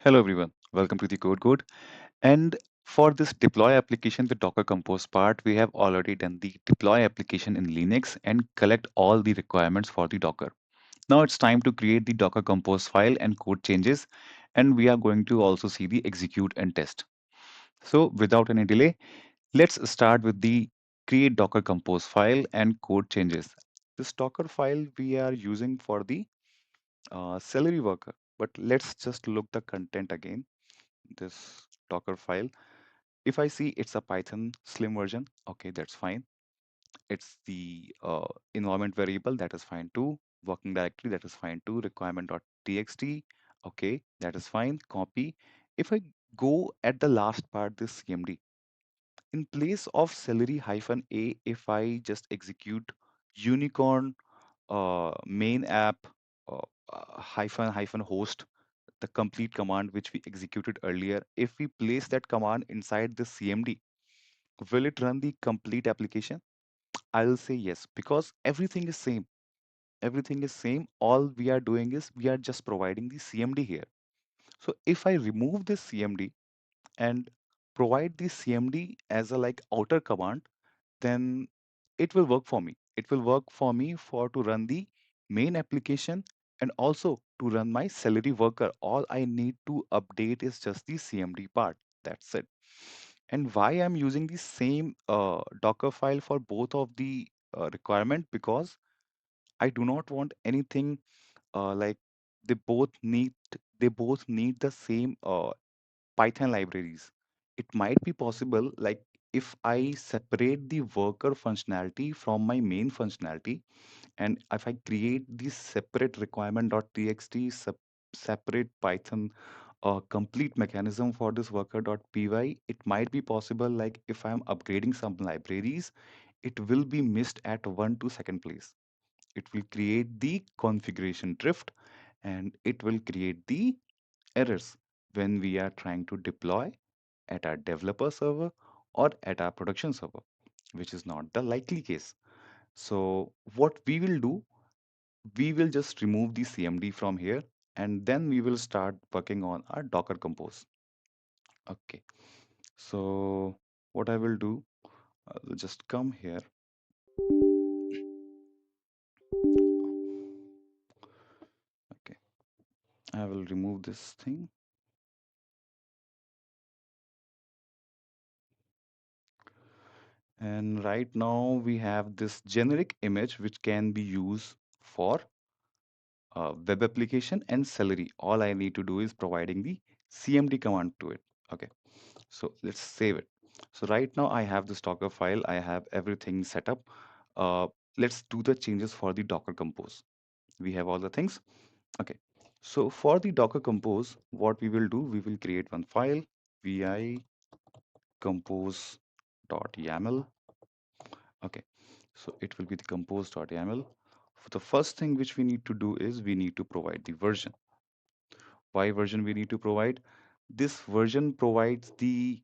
Hello everyone, welcome to the Code. And for this deploy application with Docker Compose part, we have already done the deploy application in Linux and collect all the requirements for the Docker. Now it's time to create the Docker Compose file and code changes, and we are going to also see the execute and test. So without any delay, let's start with the create Docker Compose file and code changes. This Docker file we are using for the Celery worker, but let's just look the content again. This Docker file. If I see it's a Python slim version, okay, that's fine. It's the environment variable, that is fine too. Working directory, that is fine too. Requirement.txt, okay, that is fine. Copy. If I go at the last part, this CMD, in place of celery hyphen A, if I just execute unicorn main app uh, hyphen host, the complete command which we executed earlier, if we place that command inside the CMD, will it run the complete application? I'll say yes, because everything is same. Everything is same. All we are doing is we are just providing the CMD here. So if I remove this CMD and provide the CMD as a like outer command, then it will work for me. It will work for me for to run the main application and also to run my Celery worker. All I need to update is just the CMD part. That's it. And why I'm using the same Docker file for both of the requirement, because I do not want anything like they both need they both need the same Python libraries. It might be possible, like if I separate the worker functionality from my main functionality, and if I create this separate requirement.txt, separate Python complete mechanism for this worker.py, it might be possible, like if I'm upgrading some libraries, it will be missed at 1 to 2 place. It will create the configuration drift and it will create the errors when we are trying to deploy at our developer server or at our production server, which is not the likely case. So what we will do, we will just remove the CMD from here and then we will start working on our Docker Compose. Okay, so what I will do, I will just come here. Okay, I will remove this thing. And right now we have this generic image which can be used for web application and Celery. All I need to do is providing the CMD command to it. Okay, so let's save it. So right now I have this Docker file. I have everything set up. Uh, let's do the changes for the Docker Compose. We have all the things. Okay, so for the Docker Compose, what we will do, we will create one file, vi compose.yaml. Okay, so it will be the compose.yaml. The first thing which we need to do is we need to provide the version. Why version we need to provide? This version provides the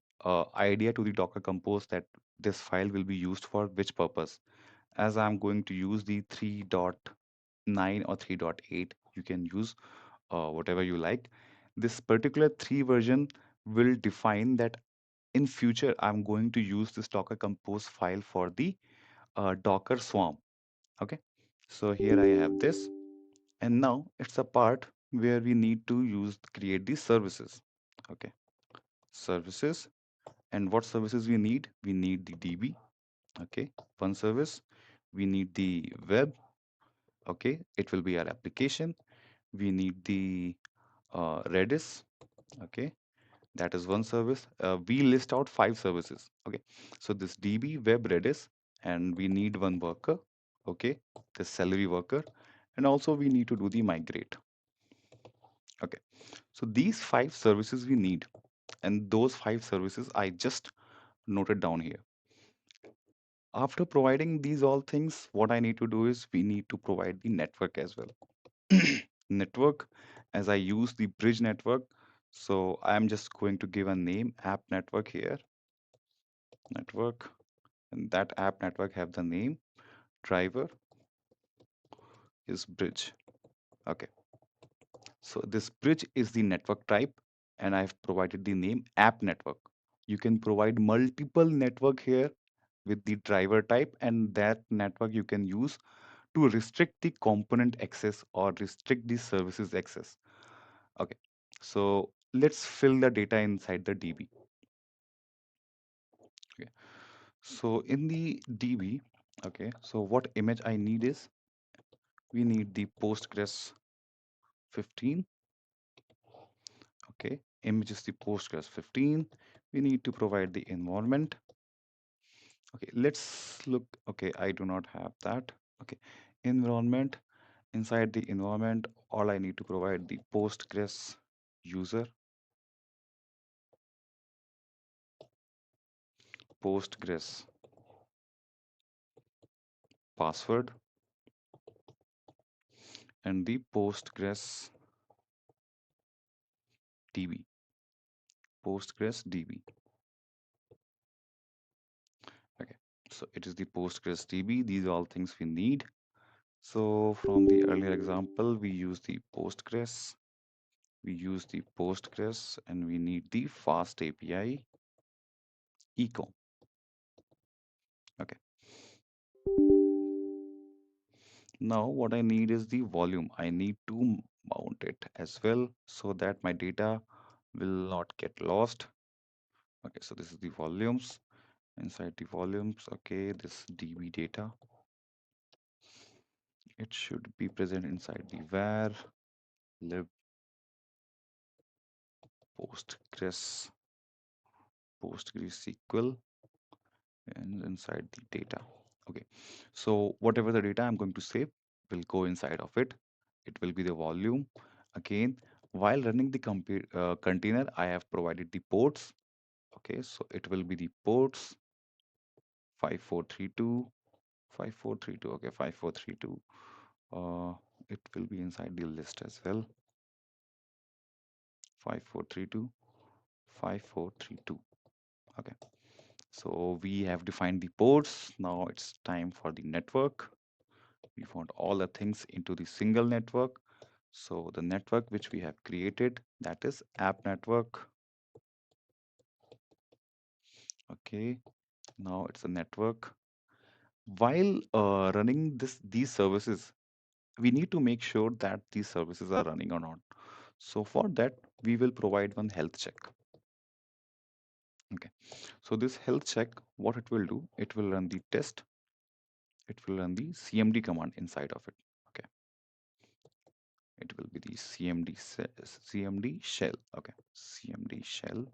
idea to the Docker Compose that this file will be used for which purpose. As I'm going to use the 3.9 or 3.8, you can use whatever you like. This particular 3 version will define that in future I'm going to use this Docker Compose file for the Docker Swarm. Okay, so here I have this, and now it's a part where we need to use create these services. Okay, services. And what services we need? We need the DB. Okay, one service. We need the web. Okay, it will be our application. We need the Redis. Okay, that is one service. We list out 5 services. Okay, so this DB, web, Redis, and we need one worker. Okay, the Celery worker, and also we need to do the migrate. Okay, so these 5 services we need, and those 5 services I just noted down here. After providing these all things, what I need to do is we need to provide the network as well. Network, as I use the bridge network, so I'm just going to give a name app network here, network, and that app network have the name driver is bridge. Okay, so this bridge is the network type, and I've provided the name app network. You can provide multiple network here with the driver type, and that network you can use to restrict the component access or restrict the services access. Okay, so let's fill the data inside the DB. Okay, so in the DB, okay, so what image I need is we need the Postgres 15. Okay, image is the Postgres 15. We need to provide the environment. Okay, let's look. Okay, I do not have that. Okay, environment. Inside the environment, all I need to provide the Postgres user, Postgres password, and the Postgres DB. Postgres DB. Okay, so it is the Postgres DB. These are all things we need. So from the earlier example, we use the Postgres. We use the Postgres, and we need the FastAPI echo. Okay. Now what I need is the volume. I need to mount it as well so that my data will not get lost. Okay, so this is the volumes. Inside the volumes, okay, this DB data, it should be present inside the var lib Postgres SQL and inside the data. Okay, so whatever the data I'm going to save will go inside of it. It will be the volume. Again, while running the container, I have provided the ports. Okay, so it will be the ports 5432, 5432. Okay, 5432. It will be inside the list as well. 5432, 5432. Okay, so we have defined the ports. Now it's time for the network. We want all the things into the single network. So the network which we have created, that is app network. Okay, now it's a network. While running these services, we need to make sure that these services are running or not. So for that, we will provide one health check. Okay, so this health check, what it will do, it will run the test. It will run the CMD command inside of it. Okay, it will be the CMD shell. Okay, CMD shell.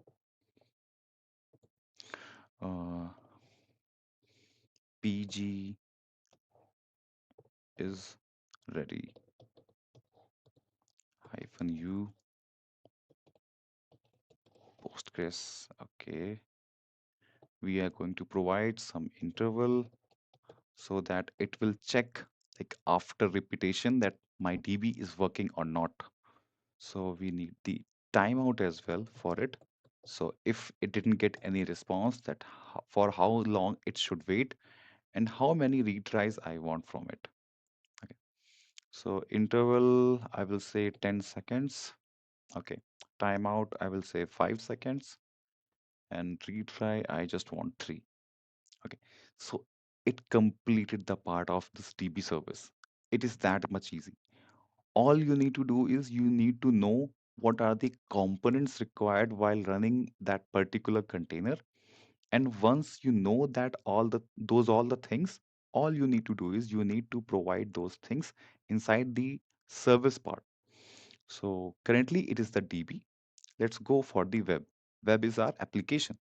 Uh, PG is ready -u Postgres. Okay, we are going to provide some interval so that it will check like after repetition that my DB is working or not. So we need the timeout as well for it. So if it didn't get any response, that for how long it should wait and how many retries I want from it. Okay. So interval, I will say 10 seconds. Okay. Timeout, I will say 5 seconds. And retry, I just want 3. Okay. So it completed the part of this DB service. It is that much easy. All you need to do is you need to know what are the components required while running that particular container. And once you know that all the things, all you need to do is you need to provide those things inside the service part. So currently it is the DB. Let's go for the web. Web is our application.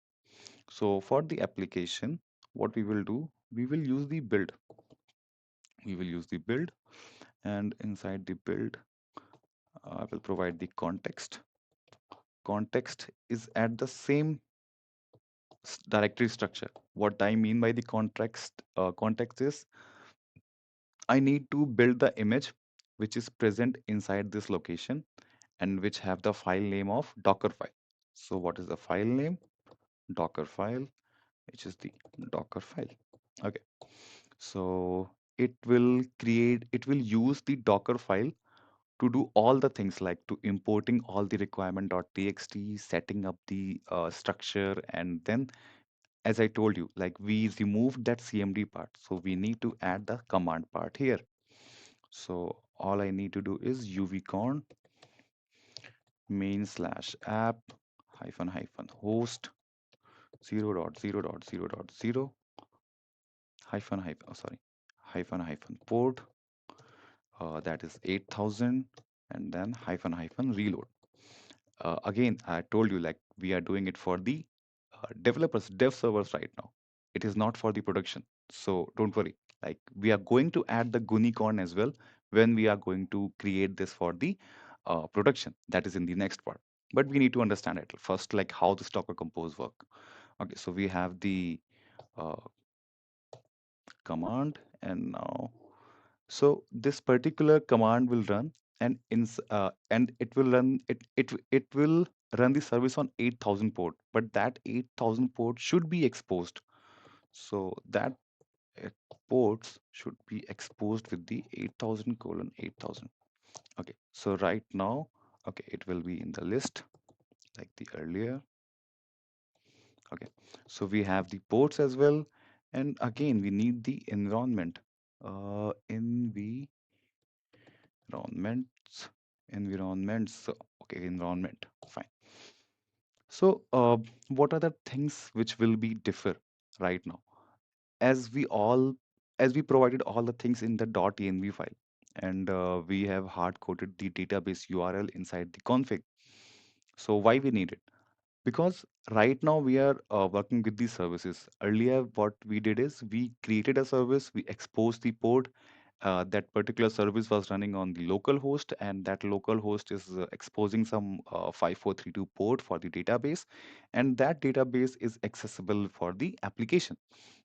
So for the application, what we will do, we will use the build. We will use the build, and inside the build, I will provide the context. Context is at the same directory structure. What I mean by the context is I need to build the image which is present inside this location and which have the file name of Dockerfile. So what is the file name? Dockerfile, which is the Dockerfile. Okay. So it will use the Docker file to do all the things like to importing all the requirement.txt, setting up the structure, and then as I told you, like we removed that CMD part, so we need to add the command part here. So all I need to do is uvcon main slash app hyphen hyphen host 0.0.0.0 hyphen hyphen sorry hyphen hyphen port that is 8000 and then hyphen hyphen reload. Again, I told you like we are doing it for the developers, dev servers right now. It is not for the production. So don't worry. Like we are going to add the Gunicon as well when we are going to create this for the production. That is in the next part. But we need to understand it first, like how the Docker Compose work. Okay, so we have the uh, command, and now so this particular command will run and it will run the service on 8000 port, but that 8000 port should be exposed. So that uh, ports should be exposed with the 8000 colon 8000. Okay, so right now, okay, it will be in the list like the earlier. Okay, so we have the ports as well, and again we need the environment. In environments environments so, okay, environment, fine. So what are the things which will be differ right now, as we all as we provided all the things in the .env file, and we have hard coded the database URL inside the config. So why we need it? Because right now we are working with these services. Earlier what we did is we created a service, we exposed the port. That particular service was running on the local host, and that local host is exposing some 5432 port for the database, and that database is accessible for the application.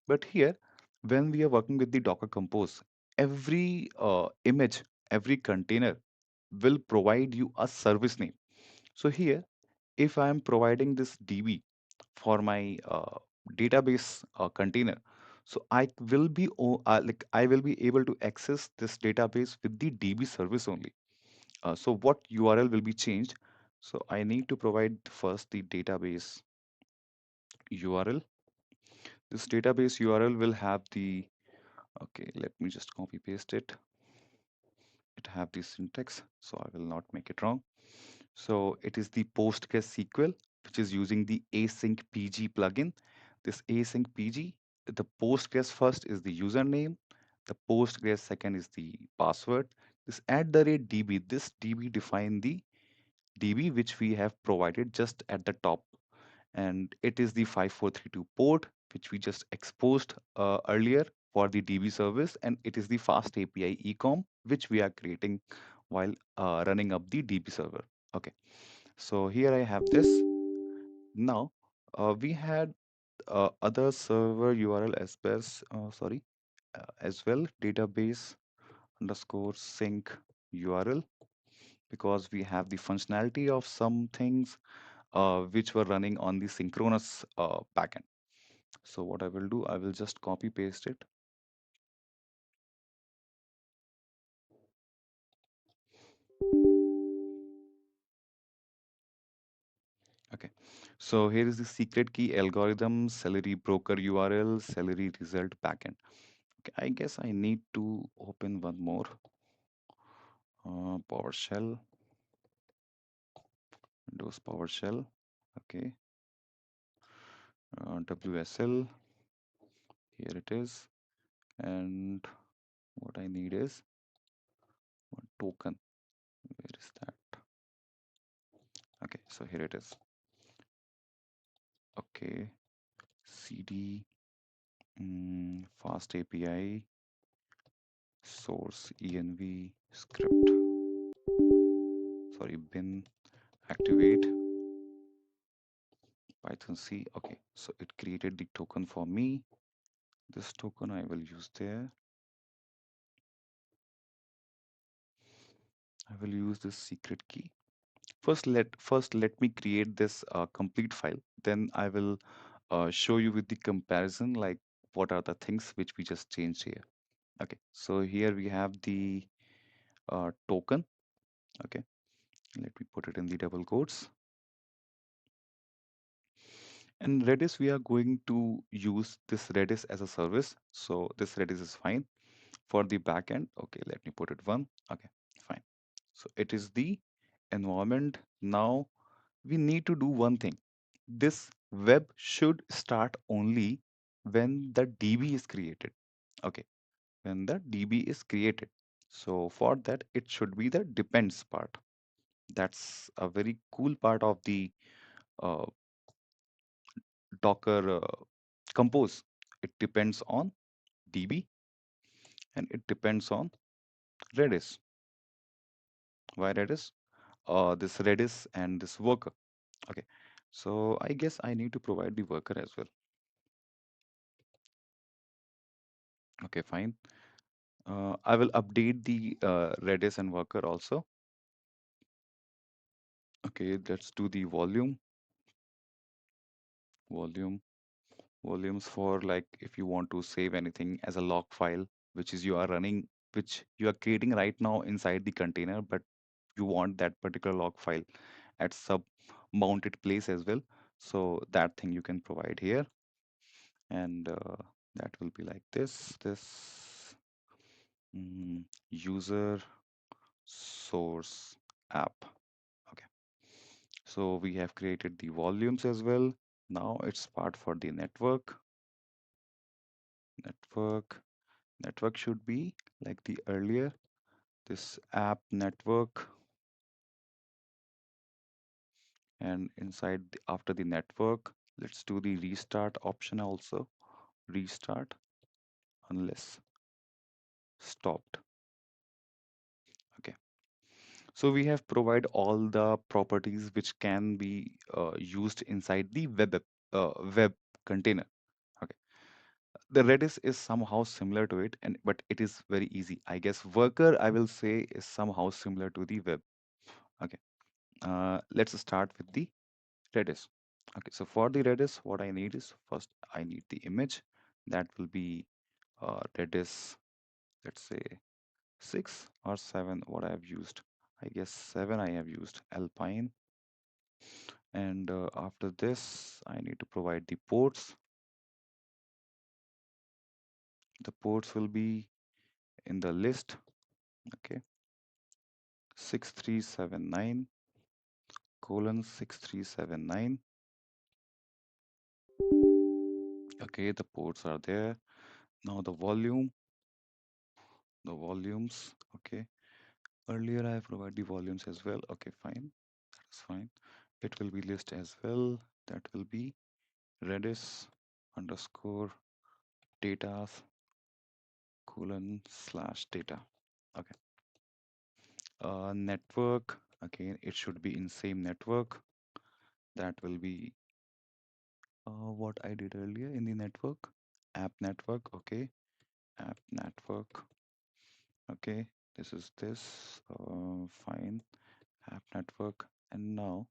But here, when we are working with the Docker Compose, every image, every container will provide you a service name. So here, if I am providing this DB for my database container, so I will be able to access this database with the DB service only. So what URL will be changed? So I need to provide first the database URL. This database URL will have the, okay, let me just copy paste it. It have the syntax, so I will not make it wrong. So it is the Postgres SQL, which is using the async PG plugin. This async PG, the Postgres first is the username, the Postgres second is the password. This @DB, this DB define the DB which we have provided just at the top, and it is the 5432 port which we just exposed earlier for the DB service, and it is the FastAPI ecom which we are creating while running up the DB server. Okay, so here I have this. Now we had other server URL as well, database underscore sync URL, because we have the functionality of some things which were running on the synchronous backend. So what I will do, I will just copy paste it. Okay, so here is the secret key algorithm, Celery broker URL, Celery result backend. Okay, I guess I need to open one more. PowerShell, Windows PowerShell. Okay, WSL. Here it is. And what I need is one token. Where is that? Okay, so here it is. Okay, CD fast API source env script. Sorry, bin activate Python C. Okay, so it created the token for me. This token I will use there. I will use this secret key. First let me create this complete file. Then I will show you with the comparison, like what are the things which we just changed here. Okay, so here we have the token. Okay, let me put it in the double quotes. In Redis, we are going to use this Redis as a service. So this Redis is fine. For the backend, okay, let me put it one. Okay, fine. So it is the environment. Now we need to do one thing. This web should start only when the DB is created. Okay, when the DB is created. So for that, it should be the depends part. That's a very cool part of the uh, Docker compose. It depends on DB and it depends on Redis. Why Redis? This Redis and this worker. Okay, so I guess I need to provide the worker as well. Okay, fine. I will update the Redis and worker also. Okay, let's do the volume, volumes for like if you want to save anything as a log file, which is you are running, which you are creating right now inside the container, but you want that particular log file at sub mounted place as well. So that thing you can provide here, and that will be like this user source app. Okay, so we have created the volumes as well. Now it's part for the network. Network should be like the earlier, this app network, and inside after the network, let's do the restart option also. Restart unless stopped. Okay. So we have provided all the properties which can be used inside the web container. Okay. The Redis is somehow similar to it, and but it is very easy. I guess worker I will say is somehow similar to the web. Okay. Let's start with the Redis. Okay. So for the Redis, what I need is first I need the image. That will be Redis. Let's say 6 or 7. What I have used. I guess 7 I have used Alpine. And after this, I need to provide the ports. The ports will be in the list. Okay, 6379 colon 6379. Okay, the ports are there. Now the volumes. Okay, earlier I provided the volumes as well. Okay, fine, that's fine. It will be list as well. That will be Redis underscore data colon slash data. Okay. Network, again, it should be in same network. That will be what I did earlier in the network. App network, okay. App network, okay. This is this, fine. App network. And now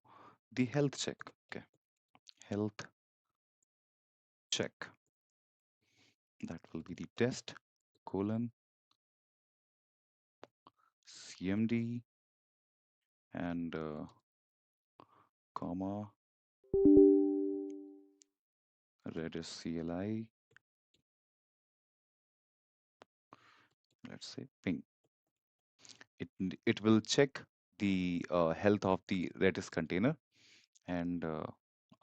the health check, okay. Health check. That will be the test, colon, CMD, and comma, Redis CLI, let's say ping. It will check the health of the Redis container, and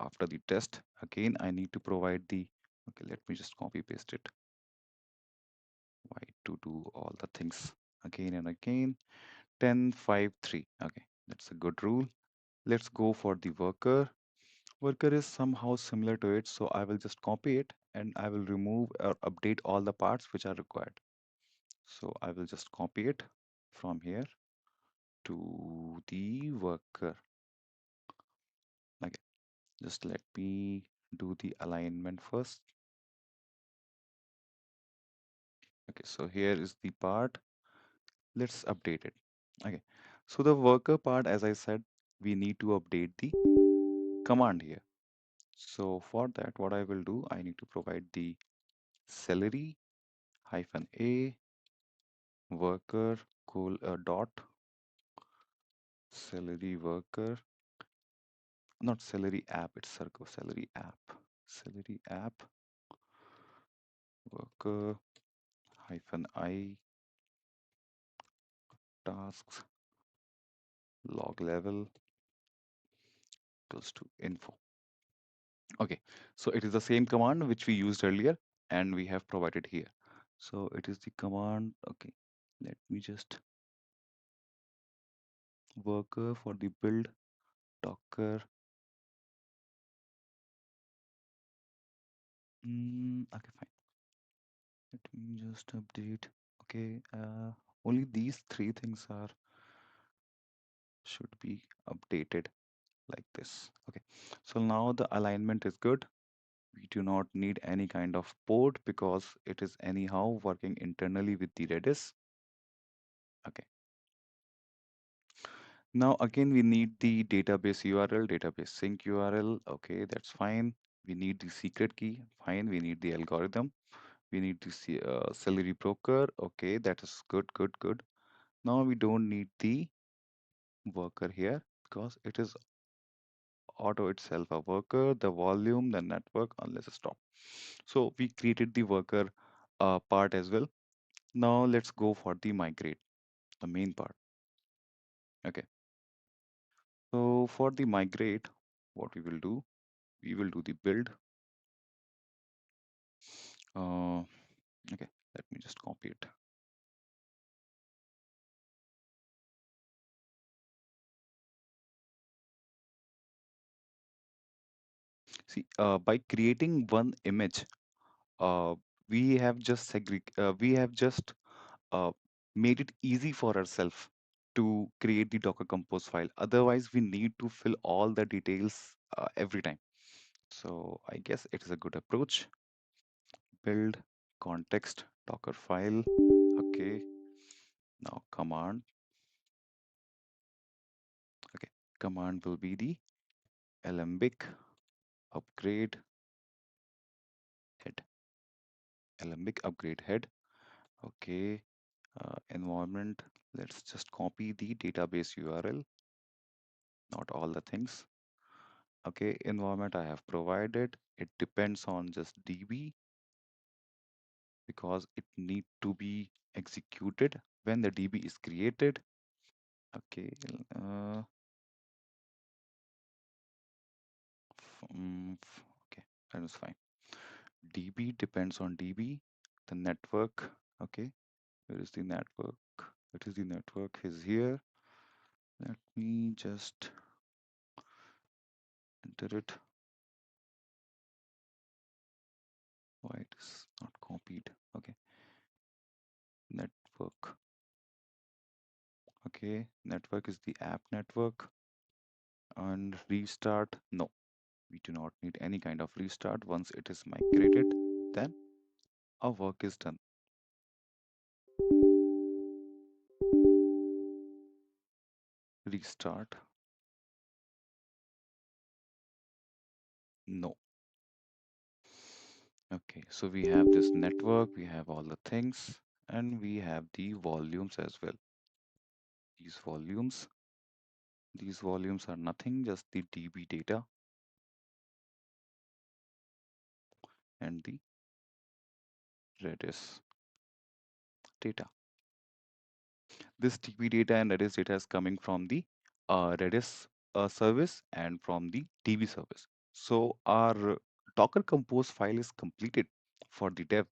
after the test again I need to provide the, okay, let me just copy paste it. Why to do all the things again and again. 1053. Okay, that's a good rule. Let's go for the worker is somehow similar to it, so I will just copy it and I will remove or update all the parts which are required. So I will just copy it from here to the worker. Okay, just let me do the alignment first. Okay, so here is the part. Let's update it. Okay, so the worker part, as I said, we need to update the command here. So for that, what I will do, I need to provide the celery hyphen a worker dot Celery worker, not Celery app, it's Circle Celery app. Celery app worker hyphen I tasks log level equals to info. Okay, so it is the same command which we used earlier and we have provided here. So it is the command. Okay, let me just worker for the build Docker. Okay, fine. Let me just update. Okay, only these three things are should be updated like this. Okay, so now the alignment is good. We do not need any kind of port because it is anyhow working internally with the Redis. Okay, now again we need the database URL, database sync URL. Okay, that's fine. We need the secret key. Fine. We need the algorithm. We need the celery broker. Okay, that is good, good, good. Now we don't need the worker here because it is auto itself a worker, the volume, the network, unless stop. So we created the worker part as well. Now let's go for the migrate, the main part. Okay. So for the migrate, what we will do the build. Uh, okay, let me just copy it. See, by creating one image, uh, we have just uh, made it easy for ourselves to create the Docker Compose file. Otherwise, we need to fill all the details every time. So I guess it is a good approach. Build context Docker file. Okay. Now command. Okay. Command will be the alembic upgrade head. Alembic upgrade head. Okay. Environment. Let's just copy the database URL. Not all the things. Okay, environment I have provided. It depends on just DB because it need to be executed when the DB is created. Okay, okay, that is fine. DB depends on DB. The network. Okay, where is the network? It is the network is here. Let me just enter it. Why it is not copied? Okay, network. Okay, network is the app network. And restart, no, we do not need any kind of restart. Once it is migrated, then our work is done. Restart, no. Okay, so we have this network, we have all the things, and we have the volumes as well. These volumes, these volumes are nothing, just the DB data and the Redis data. This DB data and Redis data is coming from the Redis service and from the DB service. So our Docker Compose file is completed for the dev.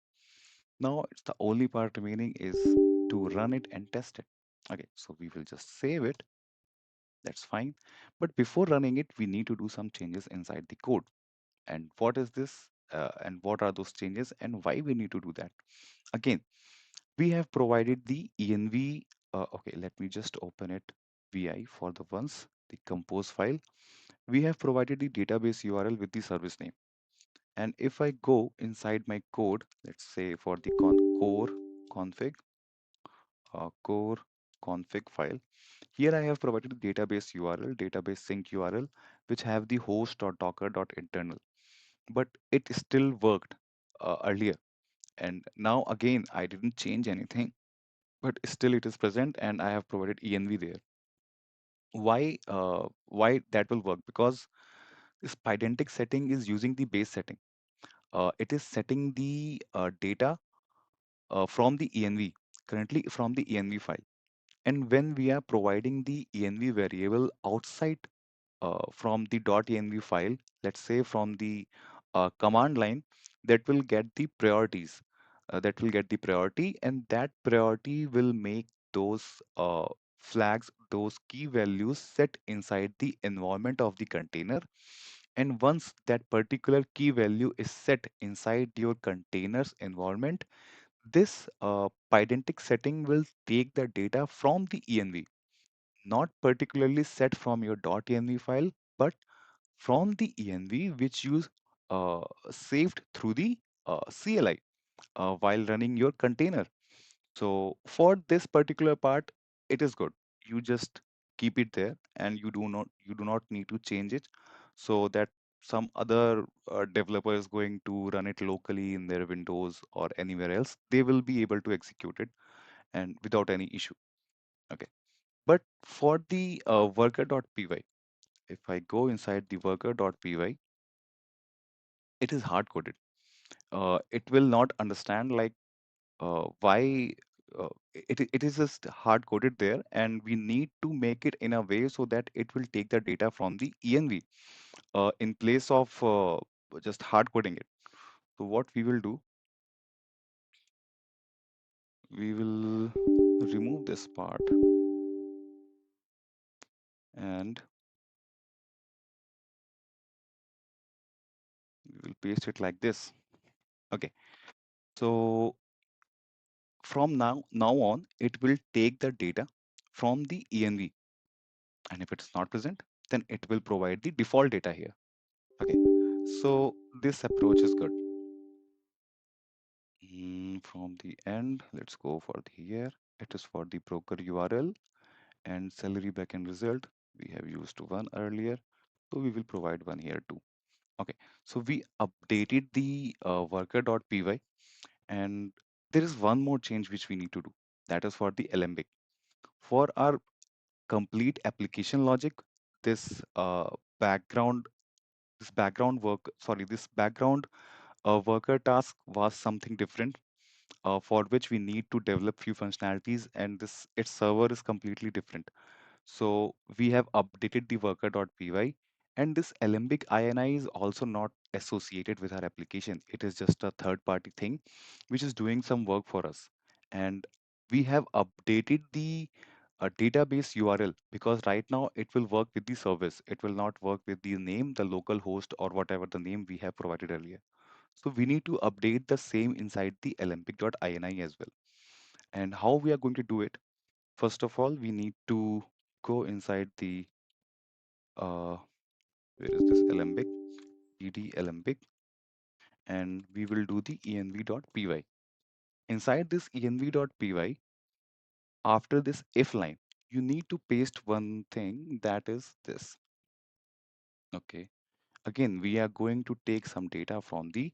Now it's the only part remaining is to run it and test it. Okay, so we will just save it. That's fine. But before running it, we need to do some changes inside the code. And what is this? And what are those changes and why we need to do that? Again, we have provided the env. Okay, let me just open it. Vi for the ones, the compose file. We have provided the database URL with the service name. And if I go inside my code, let's say for the core config file, here I have provided the database URL, database sync URL, which have the host.docker.internal. But it still worked earlier. And now again, I didn't change anything, but still it is present and I have provided env there. Why that will work? Because this pydantic setting is using the base setting. It is setting the data from the env, currently from the env file. And when we are providing the env variable outside from the .env file, let's say from the command line, that will get the priorities. That will get the priority, and that priority will make those flags, those key values set inside the environment of the container. And once that particular key value is set inside your container's environment, this pydantic setting will take the data from the env, not particularly set from your .env file, but from the env which you uh, saved through the CLI while running your container. So for this particular part, it is good. You just keep it there, and you do not need to change it, so that some other developer is going to run it locally in their Windows or anywhere else. They will be able to execute it and without any issue. Okay. But for the worker.py, if I go inside the worker.py, it is hard coded. It will not understand like why it is just hard coded there, and we need to make it in a way so that it will take the data from the env in place of just hard coding it. So what we will do, we will remove this part and we will paste it like this. Okay. So from now on, it will take the data from the env, and if it's not present, then it will provide the default data here. Okay. So this approach is good. From the end, let's go for the here. It is for the broker URL and salary backend result. We have used one earlier, so we will provide one here too. Okay, so we updated the worker.py, and there is one more change which we need to do. That is for the Alembic. For our complete application logic, this background, this background worker task was something different, for which we need to develop few functionalities, and this its server is completely different. So we have updated the worker.py, and this Alembic ini is also not associated with our application. It is just a third party thing which is doing some work for us. And we have updated the database URL, because right now it will work with the service. It will not work with the name, the local host, or whatever the name we have provided earlier. So we need to update the same inside the alembic.ini as well. And how we are going to do it? First of all, we need to go inside the where is this alembic? ed alembic, and we will do the env.py. Inside this env.py, after this if line, you need to paste one thing, that is this. Okay. Again, we are going to take some data from the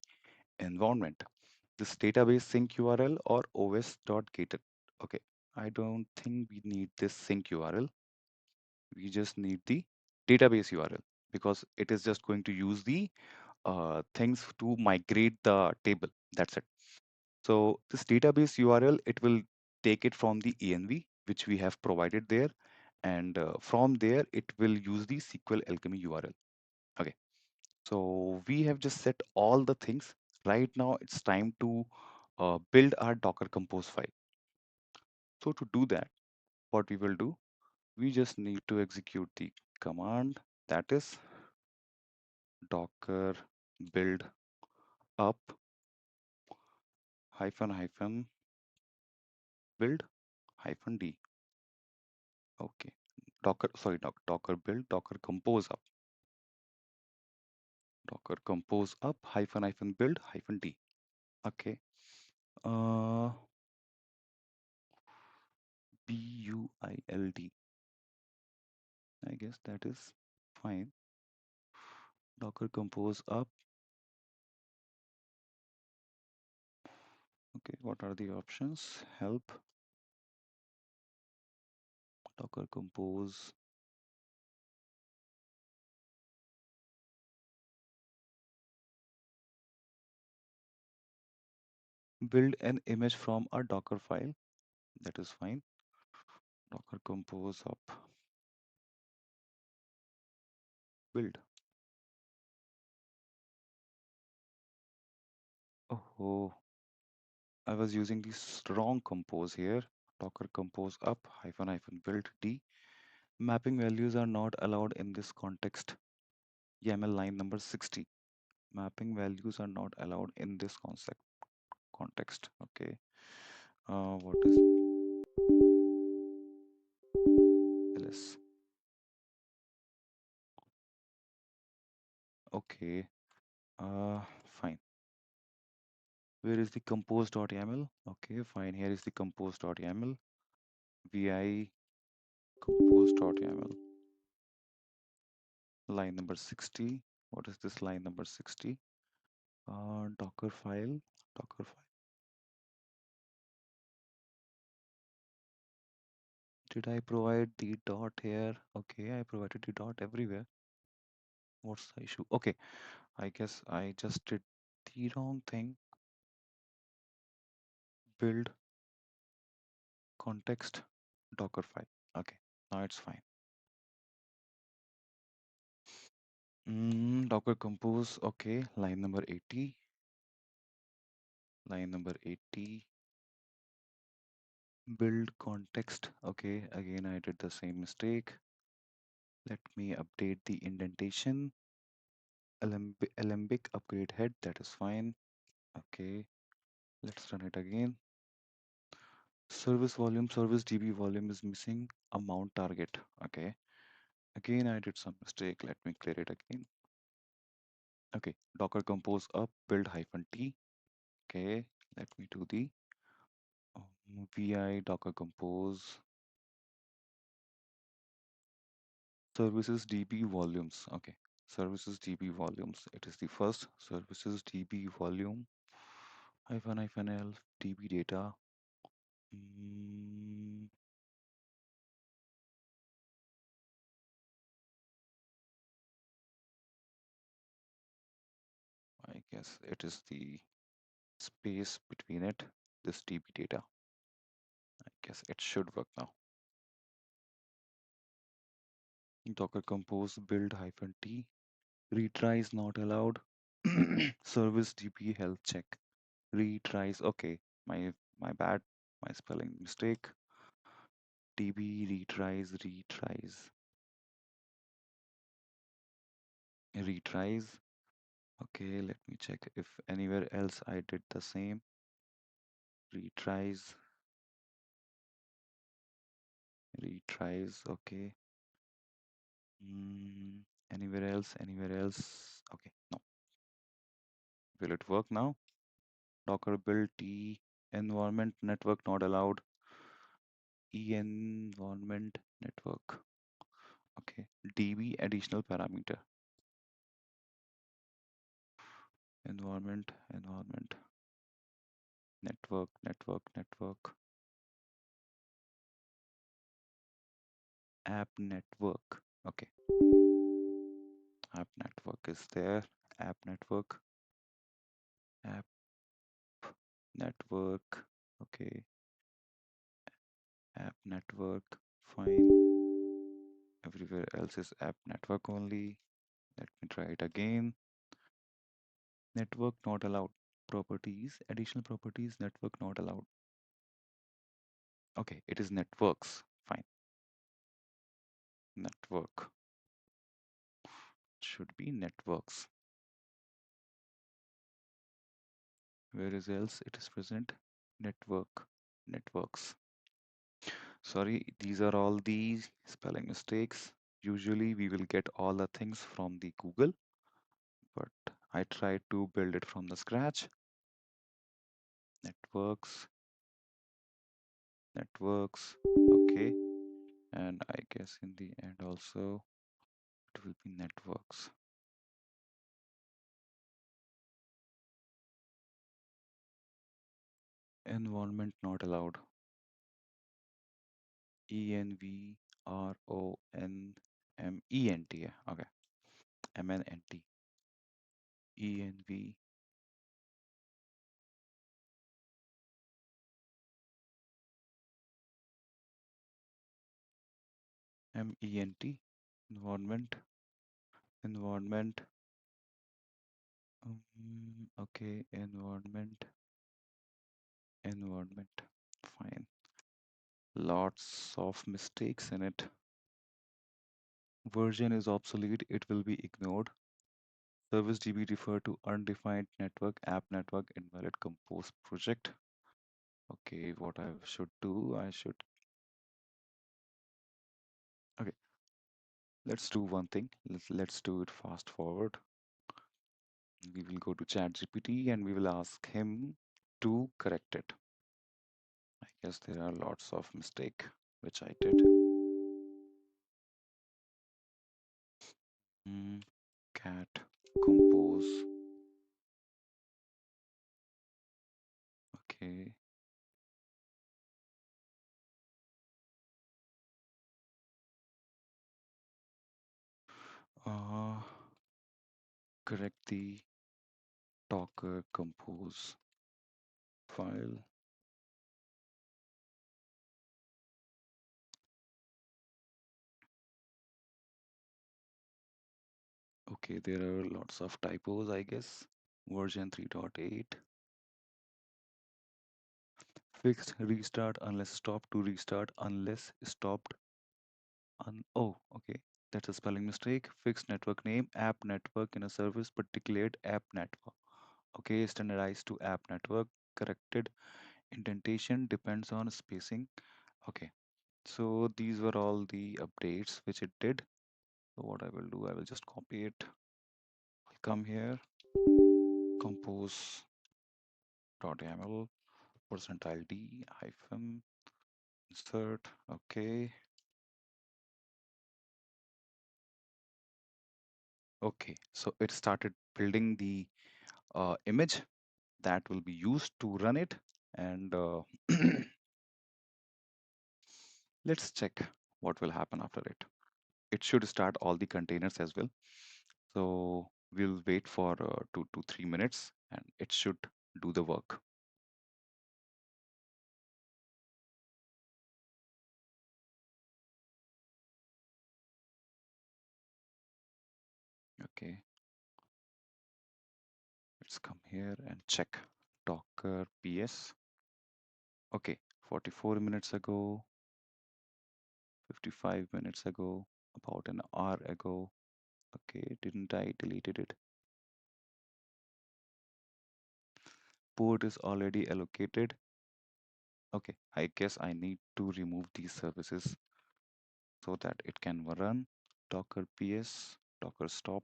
environment, this database sync URL or os.get. Okay, I don't think we need this sync URL. We just need the database URL, because it is just going to use the things to migrate the table. That's it. So this database URL, it will take it from the env which we have provided there, and from there it will use the SQL Alchemy URL. Okay, so we have just set all the things. Right now it's time to build our Docker Compose file. So to do that, what we will do, we just need to execute the command, that is docker build up hyphen hyphen build hyphen d. Okay, docker build docker compose up, docker compose up hyphen hyphen build hyphen d. Okay, uh build, I guess that is fine. Docker compose up. Okay, what are the options? Help, docker compose Build an image from a Docker file. That is fine. Docker compose up. Build. Oh, I was using the strong compose here. Docker compose up hyphen hyphen build D. Mapping values are not allowed in this context. YAML line number 60. Mapping values are not allowed in this concept context. Okay. What is ls? Okay. Fine. Where is the compose.yaml? Okay, fine. Here is the compose.yaml. Vi compose.yaml. Line number 60. What is this line number 60? Dockerfile. Dockerfile. Did I provide the dot here? Okay, I provided the dot everywhere. What's the issue? Okay, I guess I just did the wrong thing. Build context Dockerfile. Okay, now it's fine. Docker compose. Okay, line number 80. Line number 80. Build context. Okay, again I did the same mistake. Let me update the indentation. Alembic upgrade head, that is fine. Okay, let's run it again. Service volume, service DB volume is missing a mount target. Okay, again I did some mistake. Let me clear it again. Okay, Docker compose up build hyphen T. Okay, let me do the vi Docker compose services DB volumes. Okay, services DB volumes. It is the first services DB volume hyphen hyphen L DB data. Mm, I guess it is the space between it, this DB data. I guess it should work now. Docker compose build hyphen T. Retries not allowed. Service DB health check. Retries. Okay, my bad. My spelling mistake. DB retries. Okay, let me check if anywhere else I did the same. Retries. Retries. Okay. Anywhere else? Anywhere else? Okay, no. Will it work now? Docker build T environment network not allowed. E environment network. Okay. DB additional parameter. Environment network app network. Okay. App network is there. App network. App network. Okay. App network. Fine. Everywhere else is app network only. Let me try it again. Network not allowed. Properties, additional properties, network not allowed. Okay, it is networks. Fine. Network. Should be networks. Where is else it is present? Network. Networks. Sorry, these are all the spelling mistakes. Usually we will get all the things from the Google, but I tried to build it from the scratch. Networks. Networks. Okay. And I guess in the end also it will be networks. Environment not allowed. ENVRONMENT. Okay. MNNT. ENV MENT, environment, environment. Okay, environment, environment. Fine. Lots of mistakes in it. Version is obsolete, it will be ignored. Service DB refer to undefined network, app network, invalid compose project. Okay, what I should do, I should. Okay, let's do one thing. Let's do it fast forward. We will go to ChatGPT and we will ask him to correct it. I guess there are lots of mistake which I did. Cat compose. Okay. Uh, Correct the Docker compose file. Okay, there are lots of typos, I guess. Version 3.8. Fixed restart unless stopped to restart unless stopped. Oh, okay. That's a spelling mistake. Fixed network name, app network in a service, but declared app network. Okay, standardized to app network. Corrected. Indentation depends on spacing. Okay, so these were all the updates which it did. So what I will do, I will just copy it. I'll come here, compose.yaml, percentile D hyphen insert. Okay. Okay, so it started building the image that will be used to run it. And let's check what will happen after it. It should start all the containers as well. So we'll wait for 2 to 3 minutes and it should do the work. Okay, let's come here and check Docker PS. Okay, 44 minutes ago, 55 minutes ago, about an hour ago. Okay, didn't I deleted it? Port is already allocated. Okay, I guess I need to remove these services so that it can run. Docker PS, Docker stop.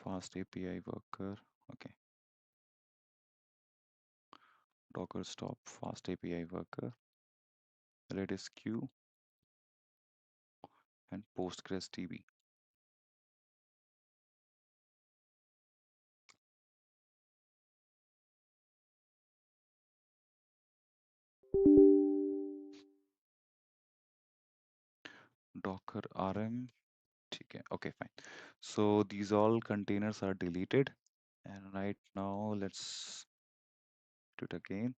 Fast API worker. Okay, Docker stop, fast API worker, Redis queue, and Postgres DB. Docker RM. Okay, fine. So these all containers are deleted. And right now, let's do it again.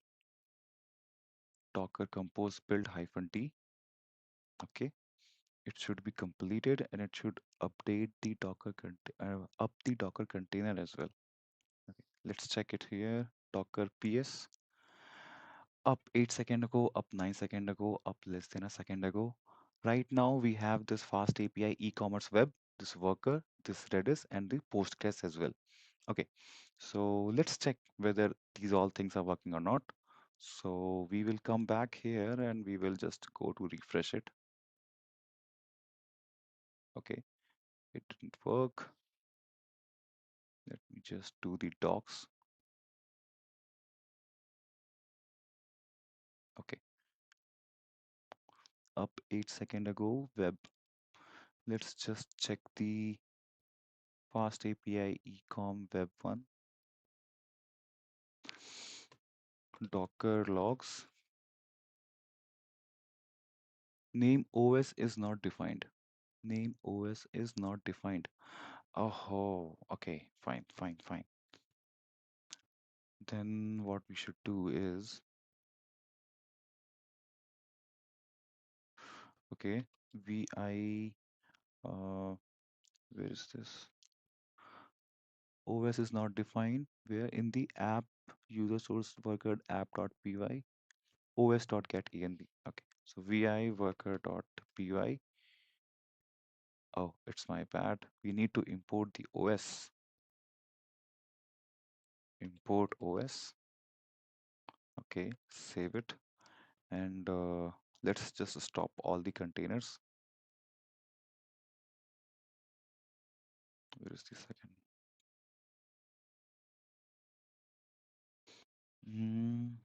Docker compose build hyphen T. Okay, it should be completed and it should update the up the Docker container as well. Okay, let's check it here. Docker PS up 8 seconds ago, up 9 seconds ago, up less than a second ago. Right now we have this fast API e-commerce web, this worker, this Redis, and the Postgres as well. Okay, so let's check whether these all things are working or not. So we will come back here and we will just go to refresh it. Okay, it didn't work. Let me just do the docs. Okay, up 8 seconds ago, web. Let's just check the fast API ecom web one. Docker logs. Name OS is not defined. Name OS is not defined. Oh, okay, fine, fine, fine. Then what we should do is Okay, vi, uh, where is this? OS is not defined. Where in the app user source worker app.py os.getEnv. Okay, so vi worker.py. Oh, it's my bad. We need to import the OS. Import OS. Okay, save it. And let's just stop all the containers. Where is the second? Mm,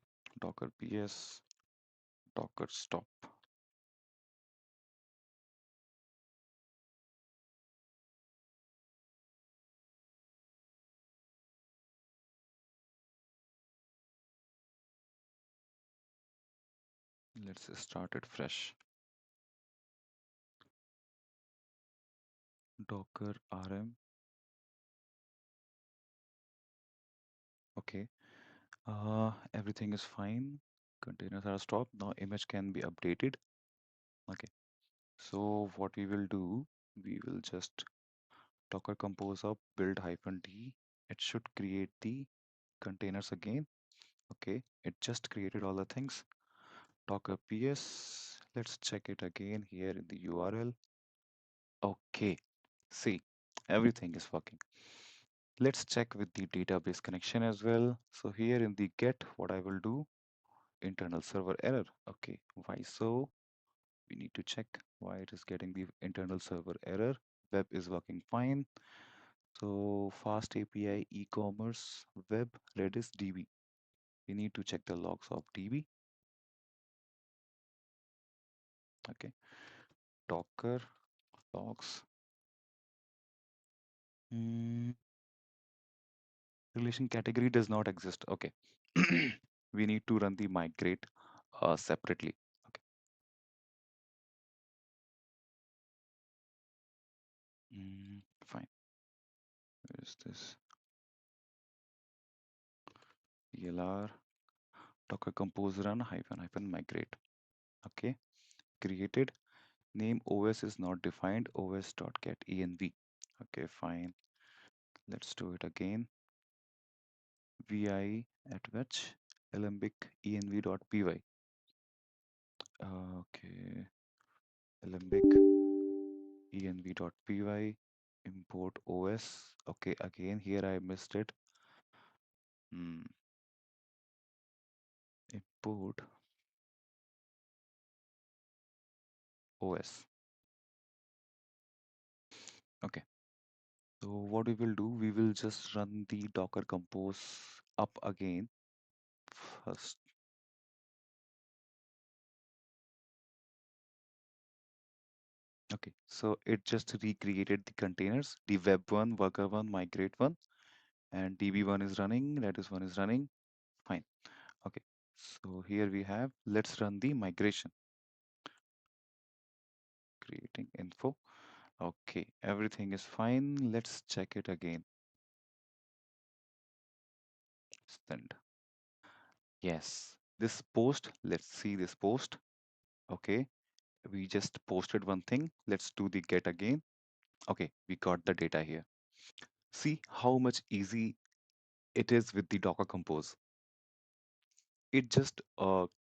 Docker ps, Docker stop. Let's start it fresh. Docker rm. Okay. Everything is fine. Containers are stopped. Now image can be updated. Okay. So what we will do, we will just Docker compose up build -d. It should create the containers again. Okay. It just created all the things. Docker ps. Let's check it again here in the URL. Okay. See, everything is working. Let's check with the database connection as well. So here in the get, what I will do, internal server error. Okay, why so? We need to check why it is getting the internal server error. Web is working fine. So FastAPI, e-commerce, web, Redis, DB. We need to check the logs of DB. Okay, Docker logs. Hmm, relation category does not exist. Okay, we need to run the migrate separately. Okay, fine. Where is this? ELR Docker compose run hyphen migrate. Okay, created. Name OS is not defined. os.getEnv. Okay, fine. Let's do it again. vi at which alembic env.py. Okay, alembic env.py. Import OS. Okay, again here I missed it. Hmm. Import OS. Okay. So what we will do, we will just run the Docker compose up again first. Okay, so it just recreated the containers, the web one, worker one, migrate one, and DB1 is running, Redis one is running. Fine. Okay, so here we have, let's run the migration, creating info. Okay, everything is fine. Let's check it again. Send. Yes, this post, let's see this post. Okay, we just posted one thing. Let's do the get again. Okay, we got the data here. See how much easy it is with the Docker Compose. It just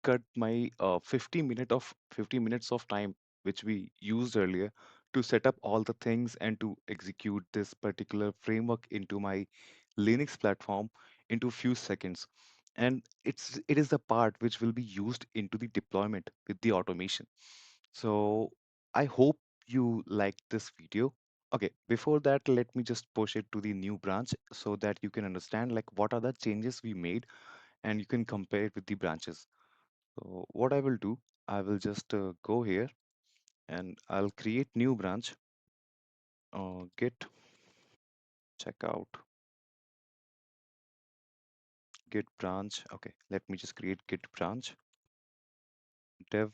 cut my 50 minutes of time which we used earlier to set up all the things and to execute this particular framework into my Linux platform into few seconds. And it is the part which will be used into the deployment with the automation. So I hope you like this video. Okay, before that, let me just push it to the new branch so that you can understand like what are the changes we made and you can compare it with the branches. So what I will do, I will just go here and I'll create new branch, git checkout, git branch. Okay, let me just create git branch, dev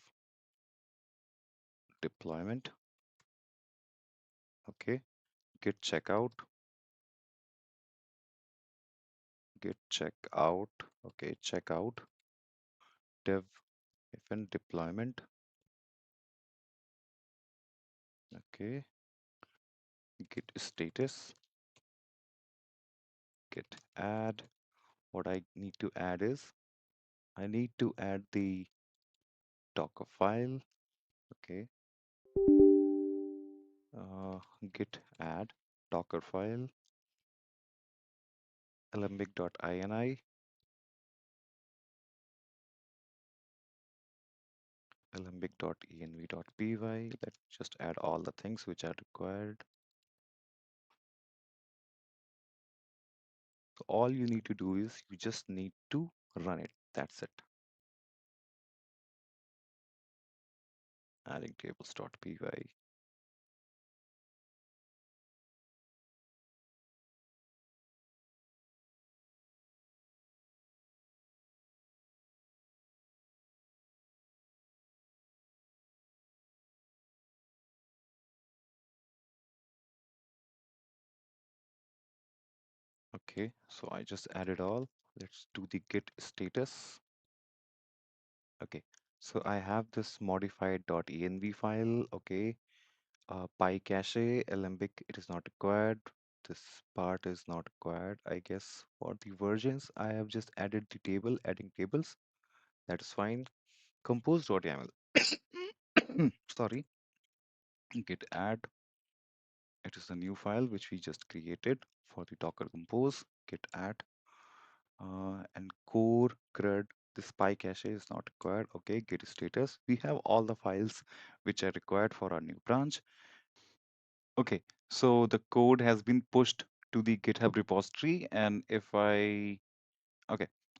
deployment. Okay, git checkout, git checkout. Okay, checkout, dev hyphen deployment. Okay, git status, git add. What I need to add is I need to add the Docker file. Okay, git add Docker file, alembic.ini, alembic.env.py. Let's just add all the things which are required. So all you need to do is you just need to run it. That's it. Adding tables.py. Okay, so I just added all. Let's do the git status. Okay, so I have this modified.env file. Okay, PyCache, Alembic, it is not required. This part is not required. I guess for the versions, I have just added the table, adding tables. That is fine. Compose.yaml. Sorry, git add. It is the new file which we just created for the Docker Compose. Git add. And core crud, the spy cache is not required. Okay, git status. We have all the files which are required for our new branch. Okay, so the code has been pushed to the GitHub repository, and okay,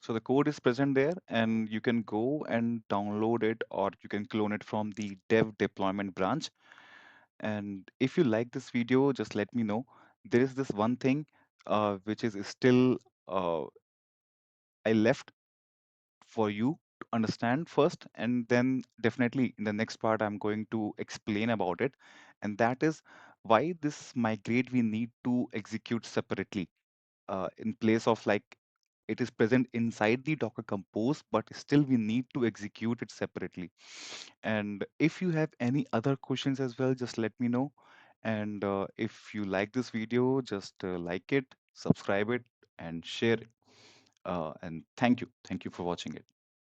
so the code is present there, and you can go and download it, or you can clone it from the dev deployment branch. And if you like this video, just let me know. There is this one thing which is still I left for you to understand first, and then definitely in the next part I'm going to explain about it, and that is why this migrate we need to execute separately in place of like it is present inside the Docker Compose, but still we need to execute it separately. And if you have any other questions as well, just let me know. And if you like this video, just like it, subscribe it, and share it. And thank you for watching it.